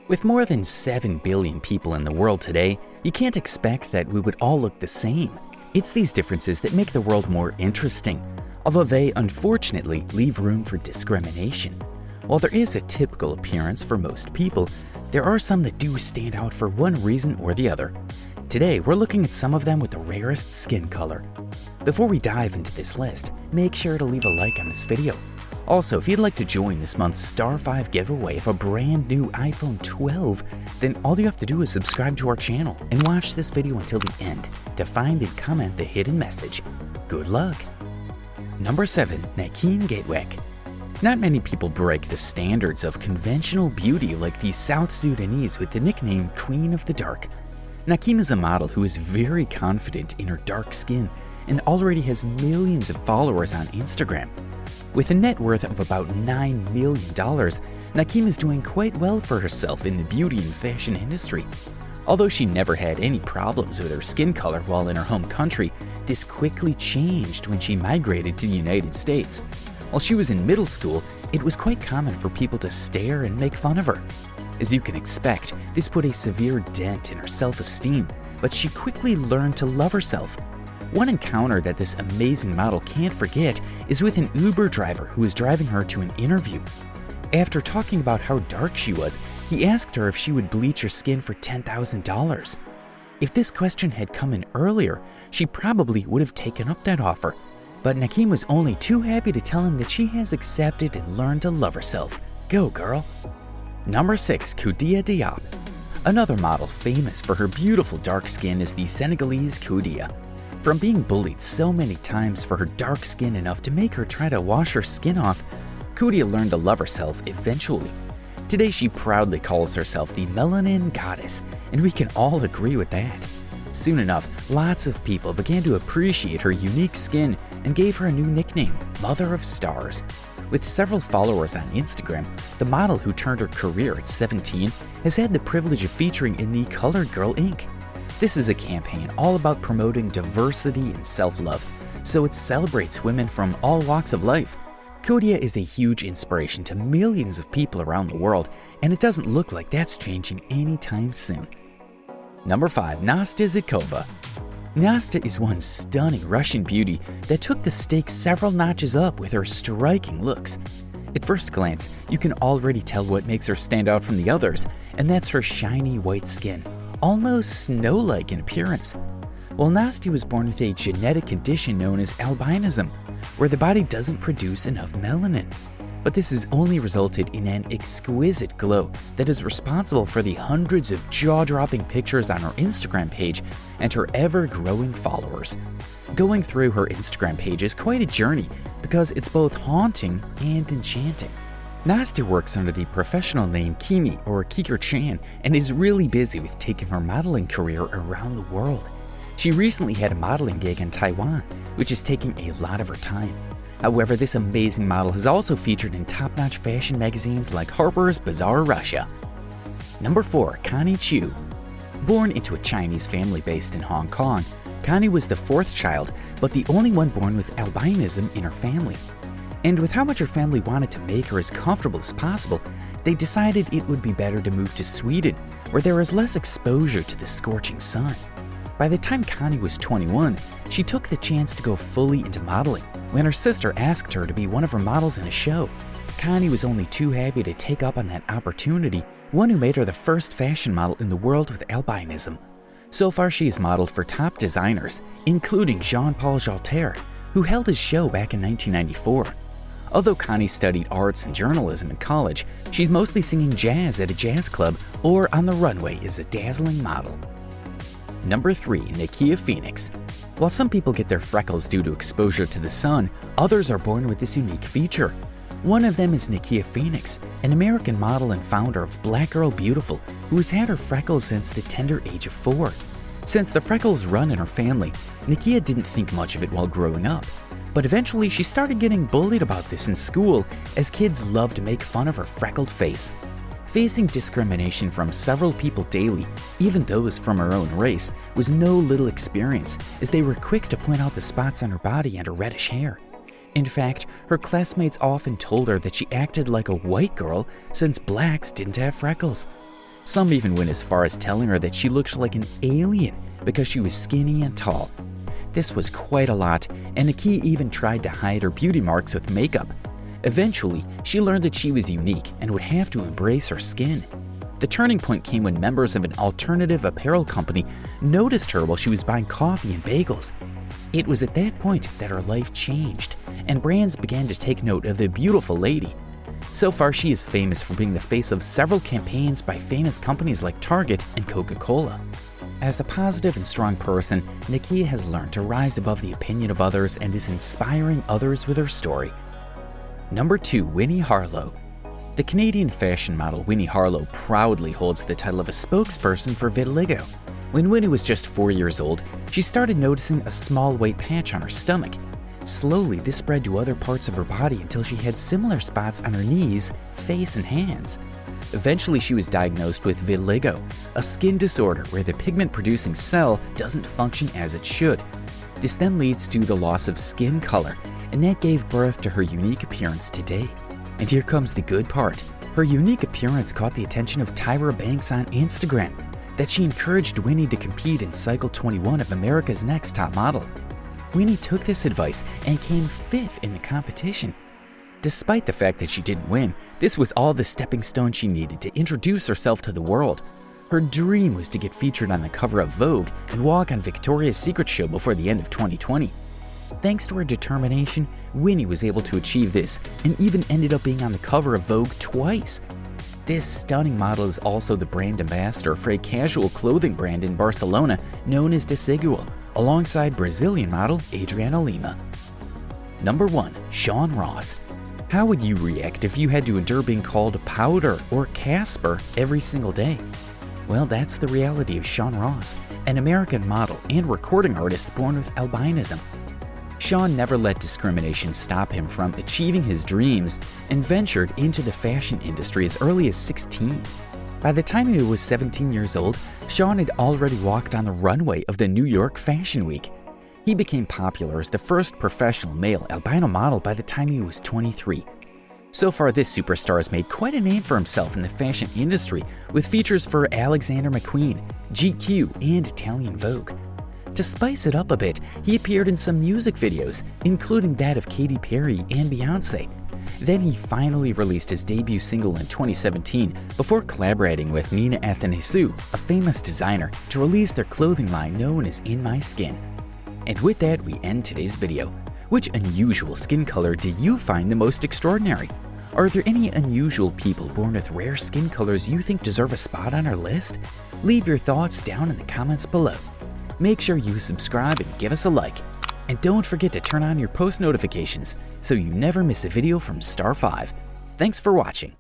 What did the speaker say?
With more than 7 billion people in the world today, you can't expect that we would all look the same. It's these differences that make the world more interesting, although they, unfortunately, leave room for discrimination. While there is a typical appearance for most people, there are some that do stand out for one reason or the other. Today, we're looking at some of them with the rarest skin color. Before we dive into this list, make sure to leave a like on this video. Also, if you'd like to join this month's Star 5 giveaway of a brand new iPhone 12, then all you have to do is subscribe to our channel and watch this video until the end to find and comment the hidden message. Good luck! Number 7. Nakeem Gatewek. Not many people break the standards of conventional beauty like the South Sudanese with the nickname Queen of the Dark. Nakeem is a model who is very confident in her dark skin and already has millions of followers on Instagram. With a net worth of about $9 million, Nakeem is doing quite well for herself in the beauty and fashion industry. Although she never had any problems with her skin color while in her home country, this quickly changed when she migrated to the United States. While she was in middle school, it was quite common for people to stare and make fun of her. As you can expect, this put a severe dent in her self-esteem, but she quickly learned to love herself. One encounter that this amazing model can't forget is with an Uber driver who was driving her to an interview. After talking about how dark she was, he asked her if she would bleach her skin for $10,000. If this question had come in earlier, she probably would have taken up that offer. But Nakeem was only too happy to tell him that she has accepted and learned to love herself. Go, girl! Number 6. Koudia Diop. Another model famous for her beautiful dark skin is the Senegalese Koudia. From being bullied so many times for her dark skin enough to make her try to wash her skin off, Koudia learned to love herself eventually. Today she proudly calls herself the Melanin Goddess, and we can all agree with that. Soon enough, lots of people began to appreciate her unique skin and gave her a new nickname, Mother of Stars. With several followers on Instagram, the model who turned her career at 17 has had the privilege of featuring in the Colored Girl Inc. This is a campaign all about promoting diversity and self-love, so it celebrates women from all walks of life. Koudia is a huge inspiration to millions of people around the world, and it doesn't look like that's changing anytime soon. Number 5. Nastya Zykova. Nastya is one stunning Russian beauty that took the stakes several notches up with her striking looks. At first glance, you can already tell what makes her stand out from the others, and that's her shiny white skin, almost snow-like in appearance. Well, Nastya was born with a genetic condition known as albinism, where the body doesn't produce enough melanin. But this has only resulted in an exquisite glow that is responsible for the hundreds of jaw-dropping pictures on her Instagram page and her ever-growing followers. Going through her Instagram page is quite a journey because it's both haunting and enchanting. Nastya works under the professional name Kimi or Kiker Chan and is really busy with taking her modeling career around the world. She recently had a modeling gig in Taiwan, which is taking a lot of her time. However, this amazing model has also featured in top-notch fashion magazines like Harper's Bazaar Russia. Number 4. Connie Chiu. Born into a Chinese family based in Hong Kong, Connie was the 4th child, but the only one born with albinism in her family. And with how much her family wanted to make her as comfortable as possible, they decided it would be better to move to Sweden, where there was less exposure to the scorching sun. By the time Connie was 21, she took the chance to go fully into modeling when her sister asked her to be one of her models in a show. Connie was only too happy to take up on that opportunity, one who made her the first fashion model in the world with albinism. So far, she has modeled for top designers, including Jean-Paul Gaultier, who held his show back in 1994. Although Connie studied arts and journalism in college, she's mostly singing jazz at a jazz club or on the runway as a dazzling model. Number 3. Nakia Phoenix. While some people get their freckles due to exposure to the sun, others are born with this unique feature. One of them is Nakia Phoenix, an American model and founder of Black Girl Beautiful, who has had her freckles since the tender age of 4. Since the freckles run in her family, Nakia didn't think much of it while growing up. But eventually she started getting bullied about this in school, as kids loved to make fun of her freckled face. Facing discrimination from several people daily, even those from her own race, was no little experience, as they were quick to point out the spots on her body and her reddish hair. In fact, her classmates often told her that she acted like a white girl since blacks didn't have freckles. Some even went as far as telling her that she looked like an alien because she was skinny and tall. This was quite a lot, and Nikki even tried to hide her beauty marks with makeup. Eventually, she learned that she was unique and would have to embrace her skin. The turning point came when members of an alternative apparel company noticed her while she was buying coffee and bagels. It was at that point that her life changed, and brands began to take note of the beautiful lady. So far, she is famous for being the face of several campaigns by famous companies like Target and Coca-Cola. As a positive and strong person, Nikki has learned to rise above the opinion of others and is inspiring others with her story. Number 2. Winnie Harlow. The Canadian fashion model Winnie Harlow proudly holds the title of a spokesperson for vitiligo. When Winnie was just 4 years old, she started noticing a small white patch on her stomach. Slowly, this spread to other parts of her body until she had similar spots on her knees, face, and hands. Eventually, she was diagnosed with vitiligo, a skin disorder where the pigment-producing cell doesn't function as it should. This then leads to the loss of skin color, and that gave birth to her unique appearance today. And here comes the good part. Her unique appearance caught the attention of Tyra Banks on Instagram, that she encouraged Winnie to compete in Cycle 21 of America's Next Top Model. Winnie took this advice and came 5th in the competition. Despite the fact that she didn't win, this was all the stepping stone she needed to introduce herself to the world. Her dream was to get featured on the cover of Vogue and walk on Victoria's Secret show before the end of 2020. Thanks to her determination, Winnie was able to achieve this and even ended up being on the cover of Vogue twice. This stunning model is also the brand ambassador for a casual clothing brand in Barcelona known as Desigual, alongside Brazilian model Adriana Lima. Number 1. Sean Ross. How would you react if you had to endure being called Powder or Casper every single day? Well, that's the reality of Sean Ross, an American model and recording artist born with albinism. Sean never let discrimination stop him from achieving his dreams and ventured into the fashion industry as early as 16. By the time he was 17 years old, Sean had already walked on the runway of the New York Fashion Week. He became popular as the first professional male albino model by the time he was 23. So far, this superstar has made quite a name for himself in the fashion industry, with features for Alexander McQueen, GQ, and Italian Vogue. To spice it up a bit, he appeared in some music videos, including that of Katy Perry and Beyoncé. Then he finally released his debut single in 2017 before collaborating with Nina Athanasiou, a famous designer, to release their clothing line known as In My Skin. And with that, we end today's video. Which unusual skin color did you find the most extraordinary? Are there any unusual people born with rare skin colors you think deserve a spot on our list? Leave your thoughts down in the comments below. Make sure you subscribe and give us a like. And don't forget to turn on your post notifications so you never miss a video from Star 5. Thanks for watching.